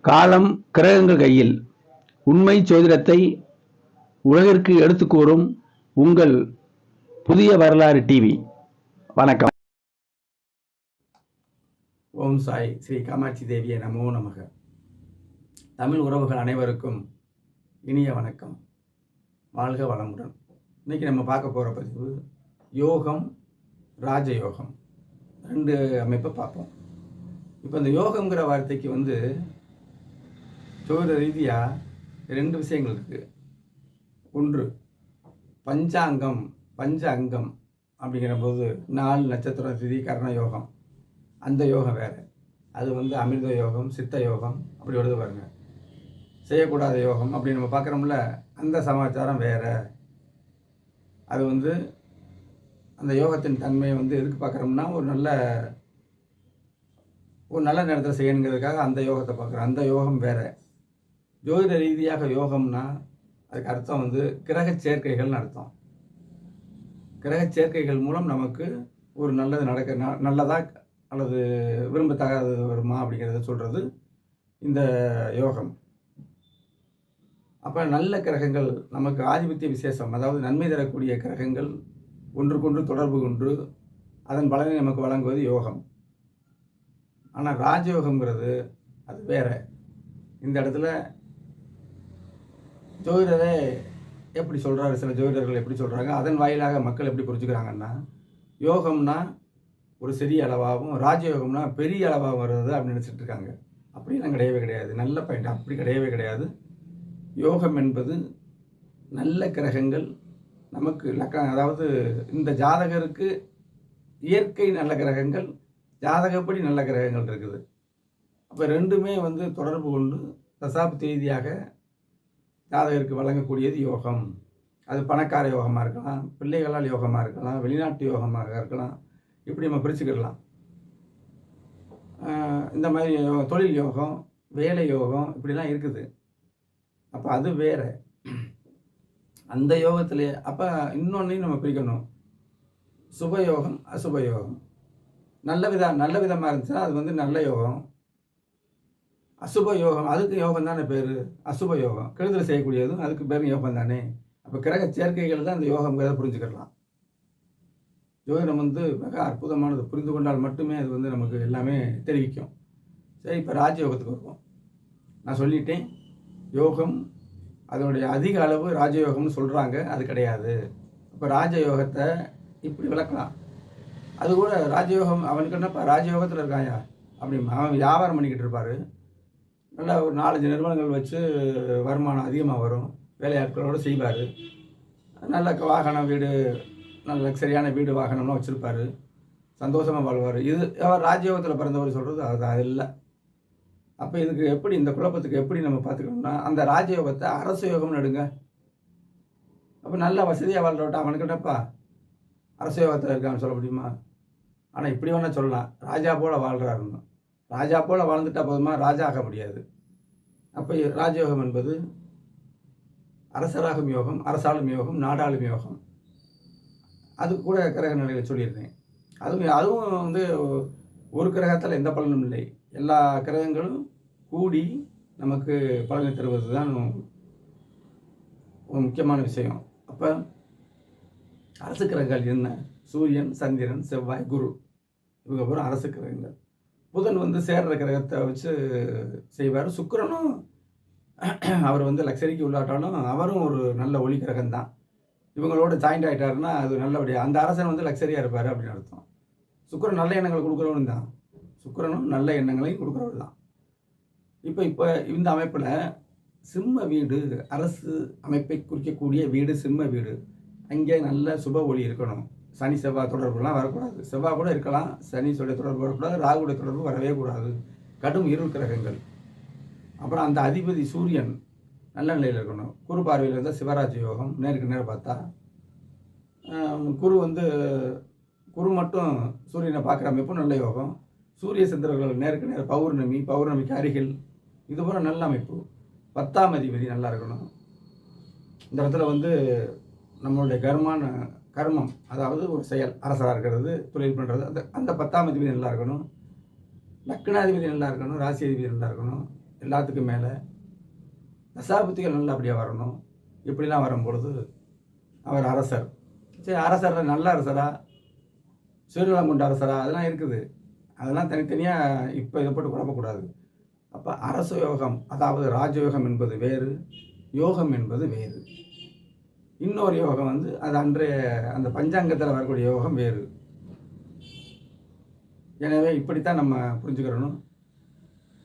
காலம் கிரகங்கள் கையில் உண்மை ஜோதிடத்தை உலகிற்கு எடுத்துக் கூறும் உங்கள் புதிய வரலாறு டிவி. வணக்கம். ஓம் சாய் ஸ்ரீ காமாட்சி தேவியை நமோ நமக. தமிழ் உறவுகள் அனைவருக்கும் இனிய வணக்கம். வாழ்க வளமுடன். இன்னைக்கு நம்ம பார்க்க போகிற பதிவு யோகம், ராஜயோகம், ரெண்டு அமைப்பை பார்ப்போம். இப்போ இந்த யோகங்கிற வார்த்தைக்கு ஜோதிட ரீதியாக ரெண்டு விஷயங்கள் இருக்குது. ஒன்று பஞ்சாங்கம், பஞ்ச அங்கம் அப்படிங்கிற போது 4 நட்சத்திர திதி கர்ண யோகம், அந்த யோகம் வேறு. அது அமிர்த யோகம், சித்த யோகம் அப்படி வருது பாருங்க. செய்யக்கூடாத யோகம் அப்படி நம்ம பார்க்குறோம்ல, அந்த சமாச்சாரம் வேறு. அது அந்த யோகத்தின் தன்மையை எதுக்கு பார்க்குறோம்னா ஒரு நல்ல நேரத்தில் செய்யணுங்கிறதுக்காக அந்த யோகத்தை பார்க்குறோம். அந்த யோகம் வேறு. ஜோதிட ரீதியாக யோகம்னா அதுக்கு அர்த்தம் கிரக சேர்க்கைகள்னு அர்த்தம். கிரக சேர்க்கைகள் மூலம் நமக்கு ஒரு நல்லது நல்லதா அல்லது விரும்பத்தகாதது வருமா அப்படிங்கிறத சொல்கிறது இந்த யோகம். அப்போ நல்ல கிரகங்கள் நமக்கு ஆதிபத்திய விசேஷம், அதாவது நன்மை தரக்கூடிய கிரகங்கள் ஒன்றுக்கொன்று தொடர்பு கொண்டு அதன் பலனை நமக்கு வழங்குவது யோகம். ஆனால் ராஜயோகம்ங்கிறது அது வேற. இந்த இடத்துல ஜோதிடரே எப்படி சொல்கிறாரு, சில ஜோதிடர்கள் எப்படி சொல்கிறாங்க, அதன் வாயிலாக மக்கள் எப்படி புரிஞ்சுக்கிறாங்கன்னா, யோகம்னா ஒரு சிறிய அளவாகவும் ராஜயோகம்னா பெரிய அளவாகவும் வருது அப்படின்னு நினச்சிட்டு இருக்காங்க. அப்படிலாம் கிடையவே கிடையாது. நல்ல பாயிண்ட். அப்படி கிடையவே கிடையாது. யோகம் என்பது நல்ல கிரகங்கள் நமக்கு அதாவது இந்த ஜாதகருக்கு இயற்கை நல்ல கிரகங்கள், ஜாதகப்படி நல்ல கிரகங்கள் இருக்குது. அப்போ ரெண்டுமே தொடர்பு கொண்டு தசாப்தி ரீதியாக ஜாதகருக்கு வழங்கக்கூடியது யோகம். அது பணக்கார யோகமாக இருக்கலாம், பிள்ளைகளால் யோகமாக இருக்கலாம், வெளிநாட்டு யோகமாக இருக்கலாம். இப்படி நம்ம பிரிச்சுக்கிடலாம். இந்த மாதிரி தொழில் யோகம், வேலை யோகம் இப்படிலாம் இருக்குது. அப்போ அது வேற. அந்த யோகத்திலே அப்போ இன்னொன்றையும் நம்ம பிரிக்கணும். சுபயோகம், அசுபயோகம். நல்ல விதமாக இருந்துச்சுன்னா அது நல்ல யோகம். அசுப யோகம், அதுக்கு யோகம் தானே பேர். அசுப யோகம் கெடுதல் செய்யக்கூடியதும் அதுக்கு பேர் யோகம் தானே. அப்போ கிரக சேர்க்கைகள் தான் அந்த யோகங்கிறத புரிஞ்சுக்கலாம். ஜோதிடம் மிக அற்புதமானது. புரிந்து கொண்டால் மட்டுமே அது நமக்கு எல்லாமே தெரிவிக்கும். சரி, இப்போ ராஜயோகத்துக்கு வருவோம். நான் சொல்லிட்டேன், யோகம் அதனுடைய அதிக அளவு ராஜயோகம்னு சொல்கிறாங்க. அது கிடையாது. இப்போ ராஜயோகத்தை இப்படி விளக்கலாம். அது கூட ராஜயோகம் அவனுக்கு என்னப்பா ராஜயோகத்தில் இருக்காயா அப்படிமா, அவன் வியாபாரம் பண்ணிக்கிட்டு இருப்பார். நல்லா ஒரு 4-5 நிறுவனங்கள் வச்சு வருமானம் அதிகமாக வரும். வேலையாட்களோடு செய்வார். நல்ல வாகனம், வீடு, நல்ல லக்ஸரியான வீடு வாகனம்லாம் வச்சுருப்பார். சந்தோஷமாக வாழ்வார். இது அவர் ராஜயோகத்தில் பிறந்தவர் சொல்கிறது அது இல்லை. அப்போ இதுக்கு எப்படி, இந்த குழப்பத்துக்கு எப்படி நம்ம பார்த்துக்கணும்னா, அந்த ராஜயோகத்தை அரச யோகம்னு எடுங்க. அப்போ நல்ல வசதியாக வாழ்றவட்ட அவனுக்கு என்னப்பா அரச யோகத்தில் இருக்கான்னு சொல்ல முடியுமா? ஆனால் இப்படி வேணால் சொல்லலாம், ராஜா போல் வாழ்கிறாருன்னு. ராஜா போல் வாழ்ந்துட்டா போதுமா? ராஜா ஆக முடியாது. அப்போ ராஜயோகம் என்பது அரசராகும் யோகம், அரசாளும் யோகம், நாடாளும் யோகம். அது கூட கிரக நிலையில் சொல்லியிருந்தேன். அதுவும் ஒரு கிரகத்தில் எந்த பலனும் இல்லை. எல்லா கிரகங்களும் கூடி நமக்கு பலனை தருவது தான் ஒரு முக்கியமான விஷயம். அப்போ அரசு கிரகங்கள் என்ன? சூரியன், சந்திரன், செவ்வாய், குரு, இவங்க பூரா அரசு கிரகங்கள். புதன் சேர்ற கிரகத்தை வச்சு செய்வார். சுக்கிரனும் அவர் லக்ஸரிக்கு உள்ளாட்டாலும் அவரும் ஒரு நல்ல ஒளி கிரகம் தான். இவங்களோட ஜாயிண்ட் ஆகிட்டாருன்னா அது நல்லபடியாக அந்த அரசன் லக்ஸரியாக இருப்பார் அப்படின்னு அர்த்தம். சுக்கிரன் நல்ல எண்ணங்கள் கொடுக்குறவனு தான். சுக்கிரனும் நல்ல எண்ணங்களையும் கொடுக்குறவர் தான். இப்போ இந்த அமைப்பில் சிம்ம வீடு, அரசு அமைப்பை குறிக்கக்கூடிய வீடு சிம்ம வீடு. அங்கே நல்ல சுப ஒளி இருக்கணும். சனி செவ்வாய் தொடர்புலாம் வரக்கூடாது. செவ்வாய் கூட இருக்கலாம், சனி தொடர்பு வரக்கூடாது, ராகுடைய தொடர்பு வரவே கூடாது. கடும் இருள் கிரகங்கள். அப்புறம் அந்த அதிபதி சூரியன் நல்ல நிலையில் இருக்கணும். குரு பார்வையில் இருந்தால் சிவராஜ் யோகம், நேருக்கு நேரம் பார்த்தா. குரு மட்டும் சூரியனை பார்க்குற அமைப்பும் நல்ல யோகம். சூரிய சந்திரர்கள் நேருக்கு நேரம், பௌர்ணமிக்கு அருகில், இது போல நல்ல அமைப்பு. 10ஆம் அதிபதி நல்லா இருக்கணும். இந்த இடத்துல நம்மளுடைய கர்மம், அதாவது ஒரு செயல், அரசராக இருக்கிறது, தொழில் பண்ணுறது, அந்த 10ஆம் அதிபதி நல்லா இருக்கணும். லக்னாதிபதி நல்லா இருக்கணும், ராசி அதிபதி நல்லா இருக்கணும். எல்லாத்துக்கும் மேலே தசாபுத்திகள் நல்லபடியாக வரணும். இப்படிலாம் வரும்பொழுது அவர் அரசர். சரி, அரசரில் நல்ல அரசரா, சுயநலம் கொண்ட அரசரா, அதெல்லாம் இருக்குது. அதெல்லாம் தனித்தனியாக இப்போ இதை போட்டு குழப்பக்கூடாது. அப்போ அரச யோகம், அதாவது ராஜயோகம் என்பது வேறு, யோகம் என்பது வேறு. இன்னொரு யோகம் வந்து அது அன்றைய அந்த பஞ்சாங்கத்தில் வரக்கூடிய யோகம் வேறு. எனவே இப்படித்தான் நம்ம புரிஞ்சுக்கிறணும்.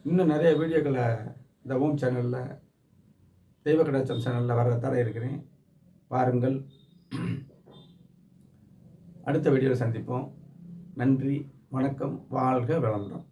இன்னும் நிறைய வீடியோக்களை இந்த ஓம் சேனலில், தெய்வ கடாட்சம் சேனலில் தர இருக்கிறேன், பாருங்கள். அடுத்த வீடியோவில் சந்திப்போம். நன்றி, வணக்கம், வாழ்க வளமுடன்.